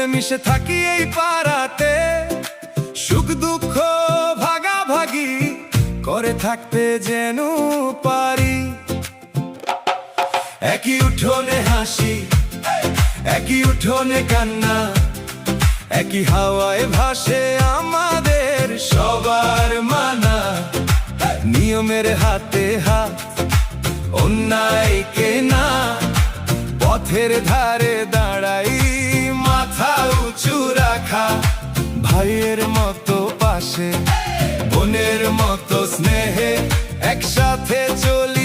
মিলেমিশে থাকি এই পাড়াতে, সুখ দুঃখ ভাগাভাগি করে থাকতে যেন পারি। একই উঠোনে হাসি, একই উঠোনে কান্না, একই হাওয়ায় ভাসে আমাদের সবার মানা। নিয়মের হাতে হাত, অন্যায়কে না, পথের ধারে দাঁড়াই মাথা উঁচু রাখা। ভাইয়ের মতো পাশে, বোনের মতো স্নেহে একসাথে চলি।